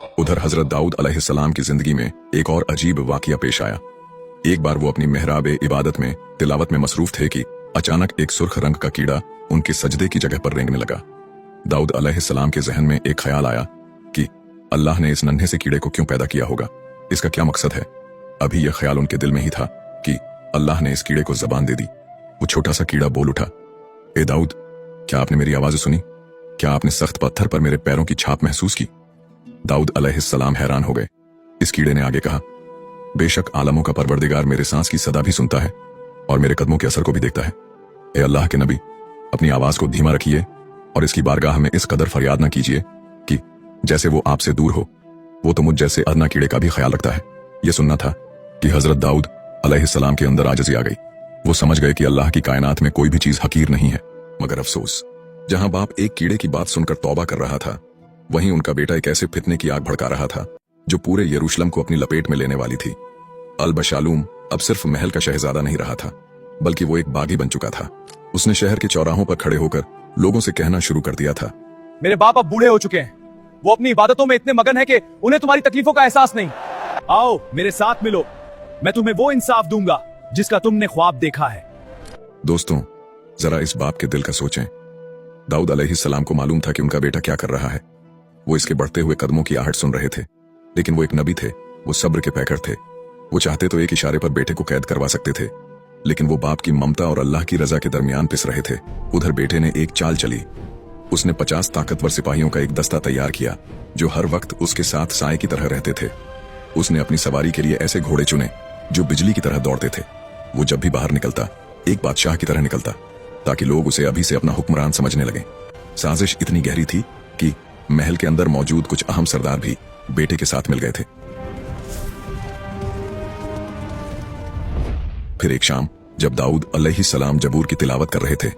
उधर हजरत दाऊद अलैहिस्सलाम की जिंदगी में एक और अजीब वाकया पेश आया। एक बार वो अपनी मेहराब इबादत में तिलावत में मसरूफ थे कि अचानक एक सुर्ख रंग का कीड़ा उनके सजदे की जगह पर रेंगने लगा। दाऊद अलैहिस्सलाम के जहन में एक ख्याल आया कि अल्लाह ने इस नन्हे से कीड़े को क्यों पैदा किया होगा, इसका क्या मकसद है। अभी यह ख्याल उनके दिल में ही था कि अल्लाह ने इस कीड़े को जबान दे दी। वो छोटा सा कीड़ा बोल उठा, ए दाऊद, क्या आपने मेरी आवाज सुनी? क्या आपने सख्त पत्थर पर मेरे पैरों की छाप महसूस की? दाऊद अलैहिस्सलाम हैरान हो गए। इस कीड़े ने आगे कहा, बेशक आलमों का परवरदिगार मेरे सांस की सदा भी सुनता है और मेरे कदमों के असर को भी देखता है। ए अल्लाह के नबी, अपनी आवाज को धीमा रखिए और इसकी बारगाह में इस कदर फरियाद न कीजिए कि जैसे वो आपसे दूर हो। वो तो मुझ जैसे अदना कीड़े का भी ख्याल रखता है। यह सुनना था कि हजरत दाऊद अलैहिस्सलाम के अंदर आजिज़ी आ गई। वो समझ गए कि अल्लाह की कायनात में कोई भी चीज हकीर नहीं है। मगर अफसोस, जहां बाप एक कीड़े की बात सुनकर तौबा कर रहा था, वहीं उनका बेटा एक ऐसे फितने की आग भड़का रहा था जो पूरे यरूशलेम को अपनी लपेट में लेने वाली थी। अल-बशालूम अब सिर्फ महल का शहजादा नहीं रहा था, बल्कि वो एक बागी बन चुका था। उसने शहर के चौराहों पर खड़े होकर लोगों से कहना शुरू कर दिया था, मेरे बाप अब बूढ़े हो चुके हैं। वो अपनी इबादतों में इतने मगन है कि उन्हें तुम्हारी तकलीफों का एहसास नहीं। आओ मेरे साथ मिलो, मैं तुम्हें वो इंसाफ दूंगा जिसका तुमने ख्वाब देखा है। दोस्तों, जरा इस बाप के दिल का सोचें। दाऊद अलैहिस्सलाम को मालूम था कि उनका बेटा क्या कर रहा है। वो इसके बढ़ते हुए कदमों की आहट सुन रहे थे, लेकिन वो एक नबी थे, वो सब्र के पैकर थे। वो चाहते तो एक इशारे पर बेटे को कैद करवा सकते थे, लेकिन वो बाप की ममता और अल्लाह की रजा के दरमियान पिस रहे थे। उधर बेटे ने एक चाल चली। उसने 50 ताकतवर सिपाहियों का एक दस्ता तैयार किया जो हर वक्त उसके साथ साए की तरह रहते थे। उसने अपनी सवारी के लिए ऐसे घोड़े चुने जो बिजली की तरह दौड़ते थे। वो जब भी बाहर निकलता एक बादशाह की तरह निकलता, ताकि लोग उसे अभी से अपना हुक्मरान समझने लगे। साजिश इतनी गहरी थी कि महल के अंदर मौजूद कुछ अहम सरदार भी बेटे के साथ मिल गए थे। फिर एक शाम जब दाऊद अलैहिस्सलाम जबूर की तिलावत कर रहे थे,